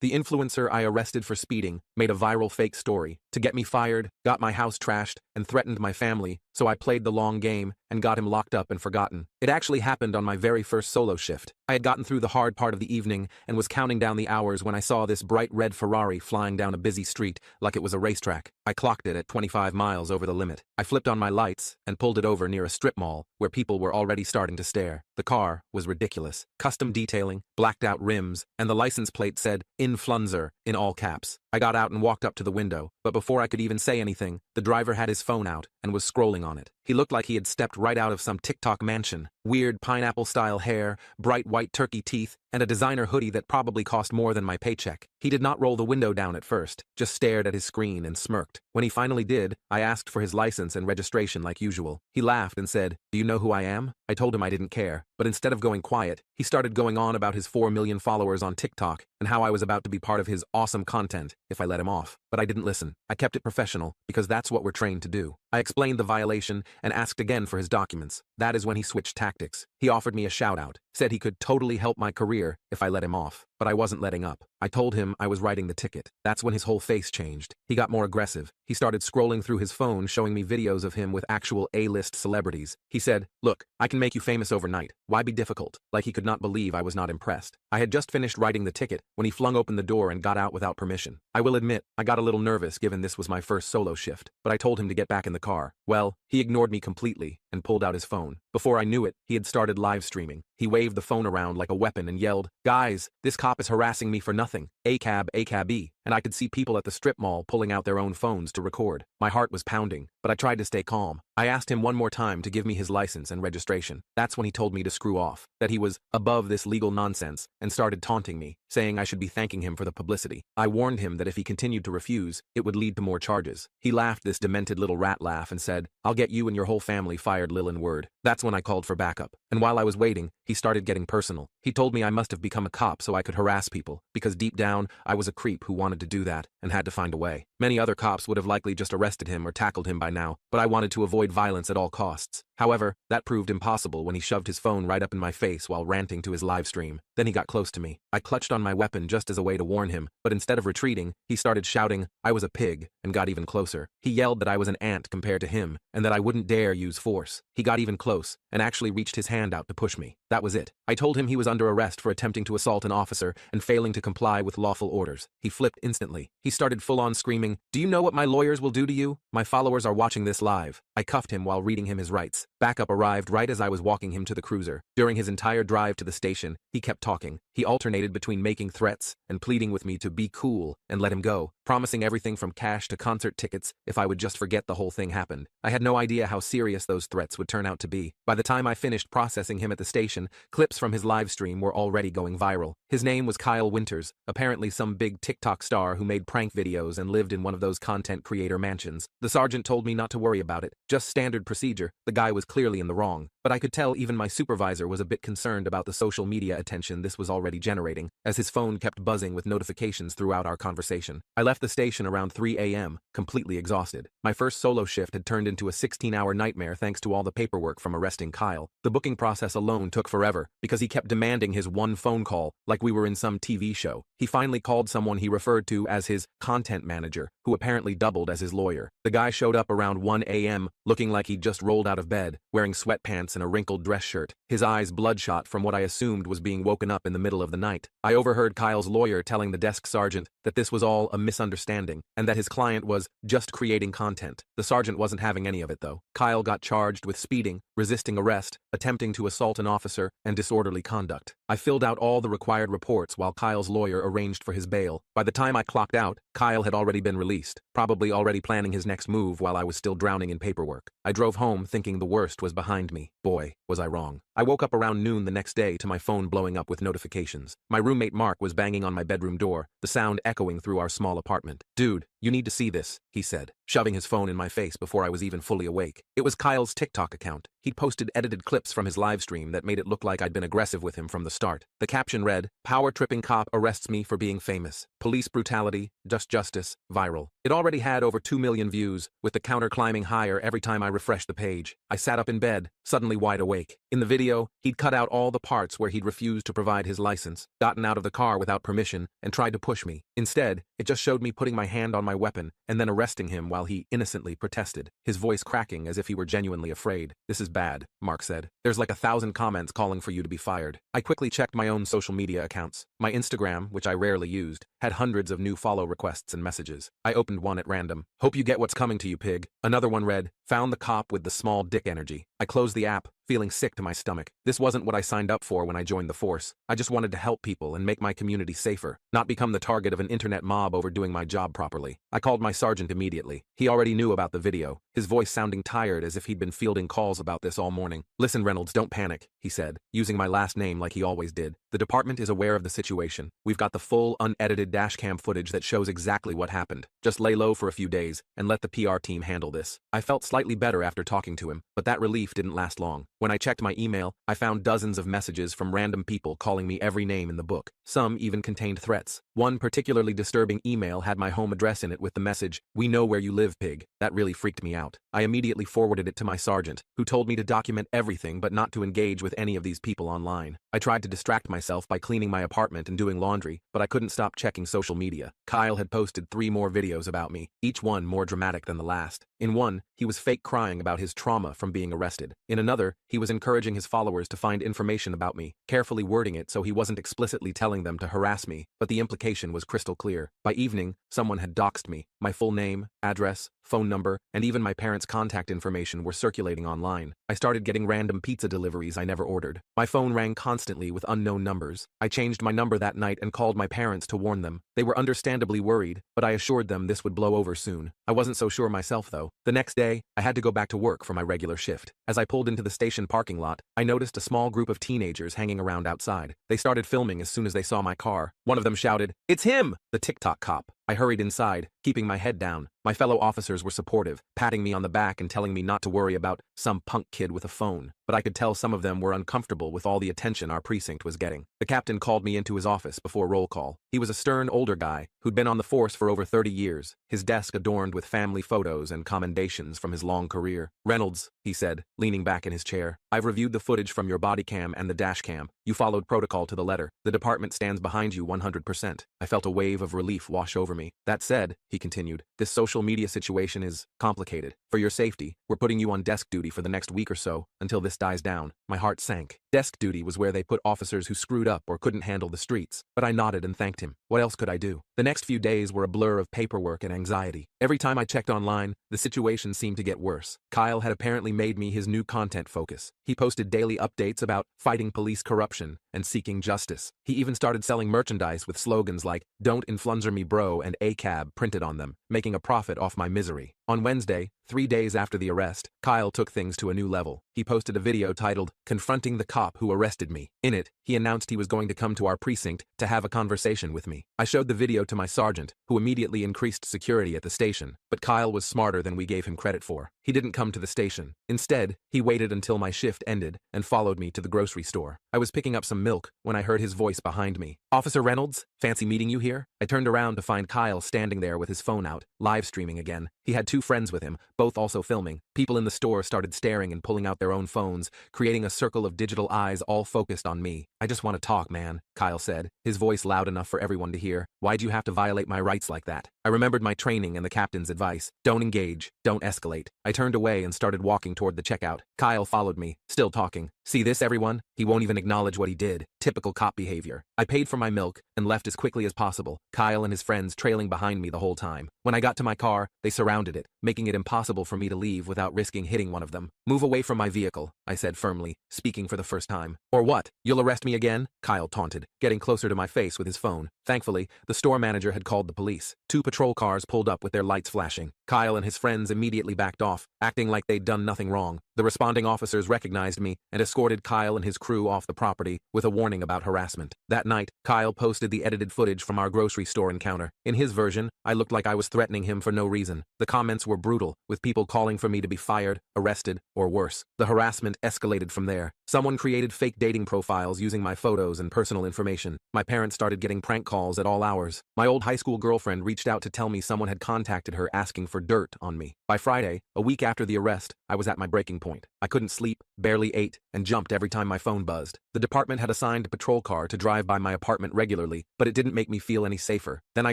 The influencer I arrested for speeding made a viral fake story to get me fired, got my house trashed, and threatened my family, so I played the long game and got him locked up and forgotten. It actually happened on my very first solo shift. I had gotten through the hard part of the evening and was counting down the hours when I saw this bright red Ferrari flying down a busy street like it was a racetrack. I clocked it at 25 miles over the limit. I flipped on my lights and pulled it over near a strip mall where people were already starting to stare. The car was ridiculous. Custom detailing, blacked out rims, and the license plate said Influencer in all caps. I got out and walked up to the window, but before I could even say anything, the driver had his phone out and was scrolling on it. He looked like he had stepped right out of some TikTok mansion. Weird pineapple-style hair, bright white turkey teeth, and a designer hoodie that probably cost more than my paycheck. He did not roll the window down at first, just stared at his screen and smirked. When he finally did, I asked for his license and registration like usual. He laughed and said, "Do you know who I am?" I told him I didn't care, but instead of going quiet, he started going on about his 4 million followers on TikTok and how I was about to be part of his awesome content if I let him off. But I didn't listen. I kept it professional because that's what we're trained to do. I explained the violation and asked again for his documents. That is when he switched tactics. He offered me a shout-out, said he could totally help my career if I let him off. But I wasn't letting up. I told him I was writing the ticket. That's when his whole face changed. He got more aggressive. He started scrolling through his phone showing me videos of him with actual A-list celebrities. He said, "Look, I can make you famous overnight. Why be difficult?" Like he could not believe I was not impressed. I had just finished writing the ticket when he flung open the door and got out without permission. I will admit, I got a little nervous given this was my first solo shift, but I told him to get back in the car. Well, he ignored me completely and pulled out his phone. Before I knew it, he had started live streaming. He waved the phone around like a weapon and yelled, "Guys, this cop is harassing me for nothing. ACAB, ACAB-E." And I could see people at the strip mall pulling out their own phones to record. My heart was pounding, but I tried to stay calm. I asked him one more time to give me his license and registration. That's when he told me to screw off, that he was above this legal nonsense, and started taunting me, saying I should be thanking him for the publicity. I warned him that if he continued to refuse, it would lead to more charges. He laughed this demented little rat laugh and said, "I'll get you and your whole family fired, Lilin word." That's when I called for backup. And while I was waiting, he started getting personal. He told me I must have become a cop so I could harass people, because deep down, I was a creep who wanted to do that and had to find a way. Many other cops would have likely just arrested him or tackled him by now, but I wanted to avoid violence at all costs. However, that proved impossible when he shoved his phone right up in my face while ranting to his live stream. Then he got close to me. I clutched on my weapon just as a way to warn him, but instead of retreating, he started shouting I was a pig and got even closer. He yelled that I was an ant compared to him and that I wouldn't dare use force. He got even close and actually reached his hand out to push me. That was it. I told him he was under arrest for attempting to assault an officer and failing to comply with lawful orders. He flipped instantly. He started full-on screaming, "Do you know what my lawyers will do to you? My followers are watching this live." I cuffed him while reading him his rights. Backup arrived right as I was walking him to the cruiser. During his entire drive to the station, he kept talking. He alternated between making threats and pleading with me to be cool and let him go, promising everything from cash to concert tickets if I would just forget the whole thing happened. I had no idea how serious those threats would turn out to be. By the time I finished processing him at the station, clips from his live stream were already going viral. His name was Kyle Winters, apparently some big TikTok star who made prank videos and lived in one of those content creator mansions. The sergeant told me not to worry about it, just standard procedure. The guy was clearly in the wrong, but I could tell even my supervisor was a bit concerned about the social media attention this was already generating, as his phone kept buzzing with notifications throughout our conversation. I left the station around 3 a.m., completely exhausted. My first solo shift had turned into a 16-hour nightmare thanks to all the paperwork from arresting Kyle. The booking process alone took forever, because he kept demanding his one phone call, like we were in some TV show. He finally called someone he referred to as his content manager, who apparently doubled as his lawyer. The guy showed up around 1 a.m., looking like he'd just rolled out of bed, wearing sweatpants and a wrinkled dress shirt, his eyes bloodshot from what I assumed was being woken up in the middle of the night. I overheard Kyle's lawyer telling the desk sergeant that this was all a misunderstanding, and that his client was just creating content. The sergeant wasn't having any of it though. Kyle got charged with speeding, resisting arrest, attempting to assault an officer, and disorderly conduct. I filled out all the required reports while Kyle's lawyer arranged for his bail. By the time I clocked out, Kyle had already been released, probably already planning his next move while I was still drowning in paperwork. I drove home thinking the worst was behind me. Boy, was I wrong. I woke up around noon the next day to my phone blowing up with notifications. My roommate Mark was banging on my bedroom door, the sound echoing through our small apartment. "Dude, "You need to see this," he said, shoving his phone in my face before I was even fully awake. It was Kyle's TikTok account. He'd posted edited clips from his live stream that made it look like I'd been aggressive with him from the start. The caption read, "Power-tripping cop arrests me for being famous. Police brutality, just justice, viral." It already had over 2 million views, with the counter climbing higher every time I refreshed the page. I sat up in bed, suddenly wide awake. In the video, he'd cut out all the parts where he'd refused to provide his license, gotten out of the car without permission, and tried to push me. Instead, it just showed me putting my hand on my weapon and then arresting him while he innocently protested, his voice cracking as if he were genuinely afraid. "This is bad," Mark said. "There's like 1,000 comments calling for you to be fired." I quickly checked my own social media accounts. My Instagram, which I rarely used, had hundreds of new follow requests and messages. I opened one at random. "Hope you get what's coming to you, pig." Another one read, "Found the cop with the small dick energy." I closed the app, feeling sick to my stomach. This wasn't what I signed up for when I joined the force. I just wanted to help people and make my community safer, not become the target of an internet mob over doing my job properly. I called my sergeant immediately. He already knew about the video, his voice sounding tired as if he'd been fielding calls about this all morning. "Listen, Reynolds, don't panic," he said, using my last name like he always did. "The department is aware of the situation. We've got the full, unedited dashcam footage that shows exactly what happened. Just lay low for a few days and let the PR team handle this." I felt slightly better after talking to him, but that relief didn't last long. When I checked my email, I found dozens of messages from random people calling me every name in the book. Some even contained threats. One particularly disturbing email had my home address in it with the message, "We know where you live, pig." That really freaked me out. I immediately forwarded it to my sergeant, who told me to document everything but not to engage with any of these people online. I tried to distract myself by cleaning my apartment and doing laundry, but I couldn't stop checking social media. Kyle had posted 3 more videos about me, each one more dramatic than the last. In one, he was fake crying about his trauma from being arrested. In another, he was encouraging his followers to find information about me, carefully wording it so he wasn't explicitly telling them to harass me, but the implication was crystal clear. By evening, someone had doxed me. My full name, address, phone number, and even my parents' contact information were circulating online. I started getting random pizza deliveries I never ordered. My phone rang constantly with unknown numbers. I changed my number that night and called my parents to warn them. They were understandably worried, but I assured them this would blow over soon. I wasn't so sure myself, though. The next day, I had to go back to work for my regular shift. As I pulled into the station parking lot, I noticed a small group of teenagers hanging around outside. They started filming as soon as they saw my car. One of them shouted, "It's him! The TikTok cop." I hurried inside, keeping my head down. My fellow officers were supportive, patting me on the back and telling me not to worry about some punk kid with a phone, but I could tell some of them were uncomfortable with all the attention our precinct was getting. The captain called me into his office before roll call. He was a stern older guy who'd been on the force for over 30 years, his desk adorned with family photos and commendations from his long career. "Reynolds," he said, leaning back in his chair, "I've reviewed the footage from your body cam and the dash cam. You followed protocol to the letter. The department stands behind you 100%. I felt a wave of relief wash over me. "That said," he continued, "this social media situation is complicated. For your safety, we're putting you on desk duty for the next week or so, until this dies down." My heart sank. Desk duty was where they put officers who screwed up or couldn't handle the streets, but I nodded and thanked him. What else could I do? The next few days were a blur of paperwork and anxiety. Every time I checked online, the situation seemed to get worse. Kyle had apparently made me his new content focus. He posted daily updates about fighting police corruption and seeking justice. He even started selling merchandise with slogans like, "Don't influencer me bro" and "ACAB" printed on them, making a profit off my misery. On Wednesday, 3 days after the arrest, Kyle took things to a new level. He posted a video titled, "Confronting the Cop Who Arrested Me." In it, he announced he was going to come to our precinct to have a conversation with me. I showed the video to my sergeant, who immediately increased security at the station, but Kyle was smarter than we gave him credit for. He didn't come to the station. Instead, he waited until my shift ended and followed me to the grocery store. I was picking up some milk when I heard his voice behind me. "Officer Reynolds, fancy meeting you here?" I turned around to find Kyle standing there with his phone out, live streaming again. He had 2 friends with him, both also filming. People in the store started staring and pulling out their own phones, creating a circle of digital eyes all focused on me. "I just want to talk, man," Kyle said, his voice loud enough for everyone to hear. "Why'd you have to violate my rights like that?" I remembered my training and the captain's advice. Don't engage, don't escalate. I turned away and started walking toward the checkout. Kyle followed me, still talking. "See this, everyone? He won't even acknowledge what he did. Typical cop behavior." I paid for my milk and left as quickly as possible, Kyle and his friends trailing behind me the whole time. When I got to my car, they surrounded it, making it impossible for me to leave without risking hitting one of them. "Move away from my vehicle," I said firmly, speaking for the first time. "Or what? You'll arrest me again?" Kyle taunted, getting closer to my face with his phone. Thankfully, the store manager had called the police. 2 patrol cars pulled up with their lights flashing. Kyle and his friends immediately backed off, acting like they'd done nothing wrong. The responding officers recognized me and escorted Kyle and his crew off the property with a warning about harassment. That night, Kyle posted the edited footage from our grocery store encounter. In his version, I looked like I was threatening him for no reason. The comments were brutal, with people calling for me to be fired, arrested, or worse. The harassment escalated from there. Someone created fake dating profiles using my photos and personal information. My parents started getting prank calls at all hours. My old high school girlfriend reached out to tell me someone had contacted her asking for dirt on me. By Friday, a week after the arrest, I was at my breaking point. I couldn't sleep, barely ate, and jumped every time my phone buzzed. The department had assigned a patrol car to drive by my apartment regularly, but it didn't make me feel any safer. Then I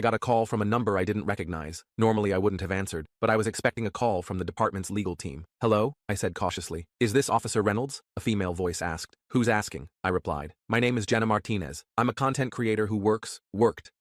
got a call from a number I didn't recognize. Normally I wouldn't have answered, but I was expecting a call from the department's legal team. "Hello?" I said cautiously. "Is this Officer Reynolds?" A female voice asked. "Who's asking?" I replied. "My name is Jenna Martinez. I'm a content creator who worked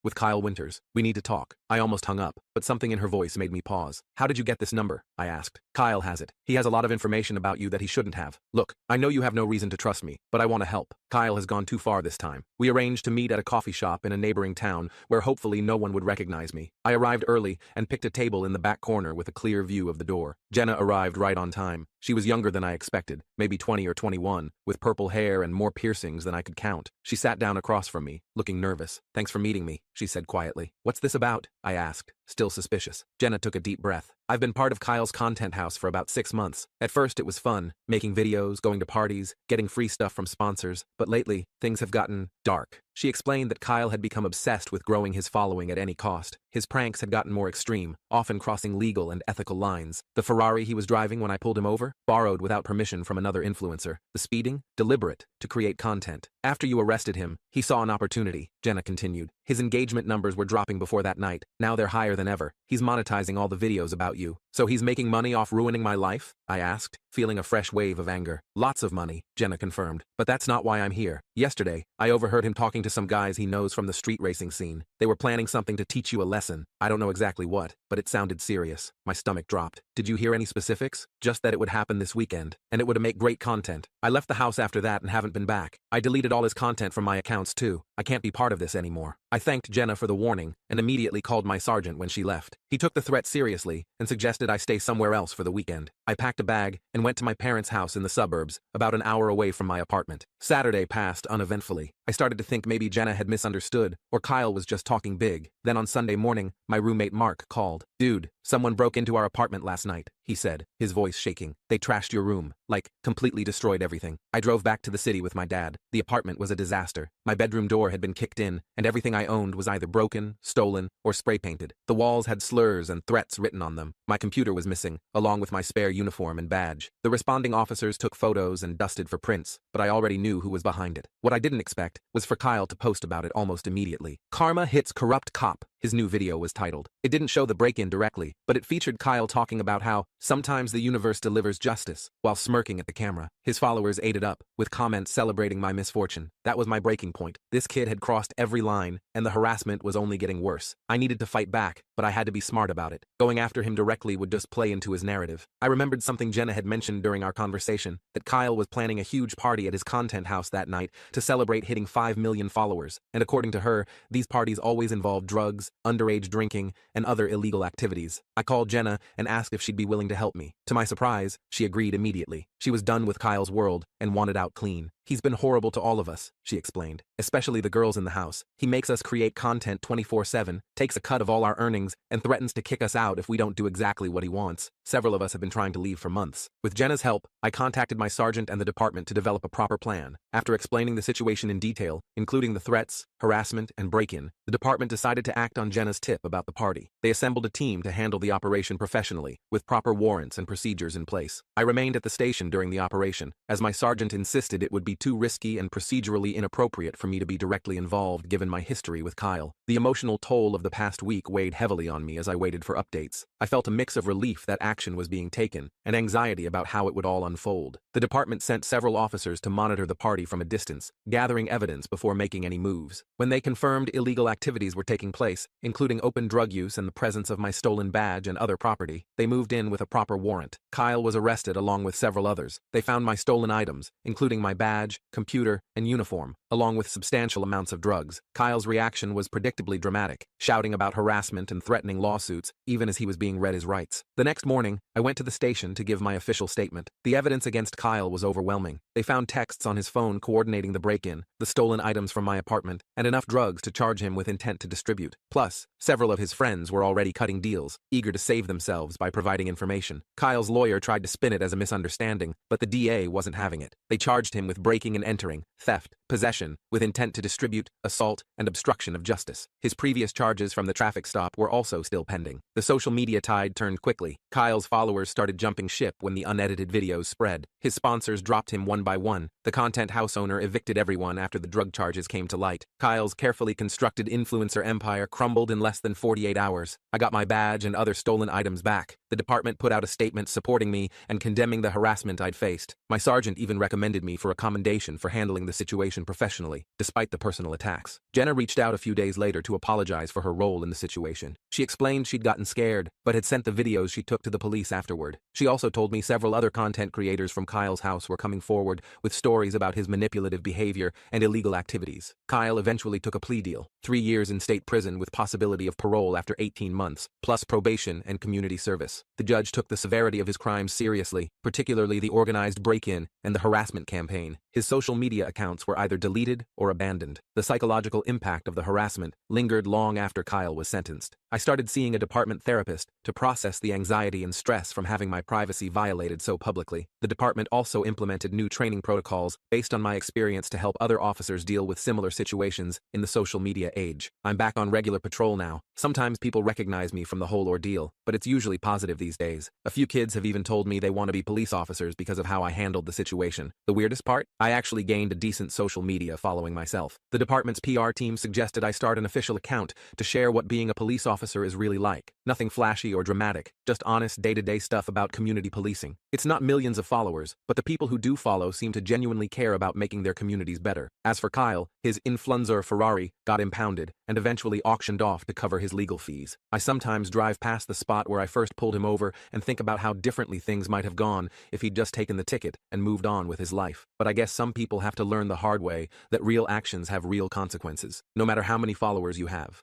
with Kyle Winters. We need to talk." I almost hung up, but something in her voice made me pause. "How did you get this number?" I asked. "Kyle has it. He has a lot of information about you that he shouldn't have. Look, I know you have no reason to trust me, but I want to help. Kyle has gone too far this time." We arranged to meet at a coffee shop in a neighboring town where hopefully no one would recognize me. I arrived early and picked a table in the back corner with a clear view of the door. Jenna arrived right on time. She was younger than I expected, maybe 20 or 21, with purple hair and more piercings than I could count. She sat down across from me, looking nervous. "Thanks for meeting me," she said quietly. "What's this about?" I asked, still suspicious. Jenna took a deep breath. "I've been part of Kyle's content house for about 6 months. At first it was fun, making videos, going to parties, getting free stuff from sponsors, but lately, things have gotten dark." She explained that Kyle had become obsessed with growing his following at any cost. His pranks had gotten more extreme, often crossing legal and ethical lines. The Ferrari he was driving when I pulled him over, borrowed without permission from another influencer. The speeding, deliberate, to create content. "After you arrested him, he saw an opportunity," Jenna continued. "His engagement numbers were dropping before that night. Now they're higher than ever. He's monetizing all the videos about you." "So he's making money off ruining my life?" I asked, feeling a fresh wave of anger. "Lots of money," Jenna confirmed. "But that's not why I'm here. Yesterday, I overheard him talking to some guys he knows from the street racing scene. They were planning something to teach you a lesson. I don't know exactly what, but it sounded serious." My stomach dropped. "Did you hear any specifics?" "Just that it would happen this weekend, and it would make great content." I left the house after that and haven't been back. I deleted all his content from my accounts too. I can't be part of this anymore. I thanked Jenna for the warning and immediately called my sergeant when she left. He took the threat seriously and suggested I stay somewhere else for the weekend. I packed a bag and went to my parents' house in the suburbs, about an hour away from my apartment. Saturday passed uneventfully. I started to think maybe Jenna had misunderstood or Kyle was just talking big. Then on Sunday morning, my roommate Mark called. "Dude, someone broke into our apartment last night," he said, his voice shaking. "They trashed your room, like, completely destroyed everything." I drove back to the city with my dad. The apartment was a disaster. My bedroom door had been kicked in, and everything I owned was either broken, stolen, or spray painted. The walls had slurs and threats written on them. My computer was missing, along with my spare uniform and badge. The responding officers took photos and dusted for prints, but I already knew who was behind it. What I didn't expect was for Kyle to post about it almost immediately. "Karma hits corrupt cop," his new video was titled. It didn't show the break-in directly, but it featured Kyle talking about how sometimes the universe delivers justice, while smirking at the camera. His followers ate it up, with comments celebrating my misfortune. That was my breaking point. This kid had crossed every line, and the harassment was only getting worse. I needed to fight back, but I had to be smart about it. Going after him directly would just play into his narrative. I remembered something Jenna had mentioned during our conversation, that Kyle was planning a huge party at his content house that night to celebrate hitting 5 million followers, and according to her, these parties always involved drugs, underage drinking, and other illegal activities. I called Jenna and asked if she'd be willing to help me. To my surprise, she agreed immediately. She was done with Kyle's world and wanted out clean. "He's been horrible to all of us," she explained, "especially the girls in the house. He makes us create content 24/7, takes a cut of all our earnings, and threatens to kick us out if we don't do exactly what he wants. Several of us have been trying to leave for months." With Jenna's help, I contacted my sergeant and the department to develop a proper plan. After explaining the situation in detail, including the threats, harassment, and break-in, the department decided to act on Jenna's tip about the party. They assembled a team to handle the operation professionally, with proper warrants and procedures in place. I remained at the station during the operation, as my sergeant insisted it would be too risky and procedurally inappropriate for me to be directly involved given my history with Kyle. The emotional toll of the past week weighed heavily on me as I waited for updates. I felt a mix of relief that action was being taken, and anxiety about how it would all unfold. The department sent several officers to monitor the party from a distance, gathering evidence before making any moves. When they confirmed illegal activities were taking place, evidence, including open drug use and the presence of my stolen badge and other property. They moved in with a proper warrant. Kyle was arrested along with several others. They found my stolen items, including my badge, computer, and uniform, along with substantial amounts of drugs. Kyle's reaction was predictably dramatic, shouting about harassment and threatening lawsuits, even as he was being read his rights. The next morning, I went to the station to give my official statement. The evidence against Kyle was overwhelming. They found texts on his phone coordinating the break-in, the stolen items from my apartment, and enough drugs to charge him with intent to distribute. Plus, several of his friends were already cutting deals, eager to save themselves by providing information. Kyle's lawyer tried to spin it as a misunderstanding, but the DA wasn't having it. They charged him with breaking and entering, theft, possession, with intent to distribute, assault, and obstruction of justice. His previous charges from the traffic stop were also still pending. The social media tide turned quickly. Kyle's followers started jumping ship when the unedited videos spread. His sponsors dropped him one by one. The content house owner evicted everyone after the drug charges came to light. Kyle's carefully constructed influencer empire crumbled in less than 48 hours. I got my badge and other stolen items back. The department put out a statement supporting me and condemning the harassment I'd faced. My sergeant even recommended me for a commendation for handling the situation professionally, despite the personal attacks. Jenna reached out a few days later to apologize for her role in the situation. She explained she'd gotten scared, but had sent the videos she took to the police afterward. She also told me several other content creators from Kyle's house were coming forward with stories about his manipulative behavior and illegal activities. Kyle eventually took a plea deal, 3 years in state prison with possibility of parole after 18 months, plus probation and community service. The judge took the severity of his crimes seriously, particularly the organized break-in and the harassment campaign. His social media accounts were either deleted or abandoned. The psychological impact of the harassment lingered long after Kyle was sentenced. I started seeing a department therapist to process the anxiety and stress from having my privacy violated so publicly. The department also implemented new training protocols based on my experience to help other officers deal with similar situations in the social media age. I'm back on regular patrol now. Sometimes people recognize me from the whole ordeal, but it's usually positive these days. A few kids have even told me they want to be police officers because of how I handled the situation. The weirdest part? I actually gained a decent social media following myself. The department's PR team suggested I start an official account to share what being a police officer is really like. Nothing flashy or dramatic, just honest day-to-day stuff about community policing. It's not millions of followers, but the people who do follow seem to genuinely care about making their communities better. As for Kyle, his influencer Ferrari got impounded and eventually auctioned off to cover his legal fees. I sometimes drive past the spot where I first pulled him over and think about how differently things might have gone if he'd just taken the ticket and moved on with his life. But I guess some people have to learn the hard way that real actions have real consequences, no matter how many followers you have.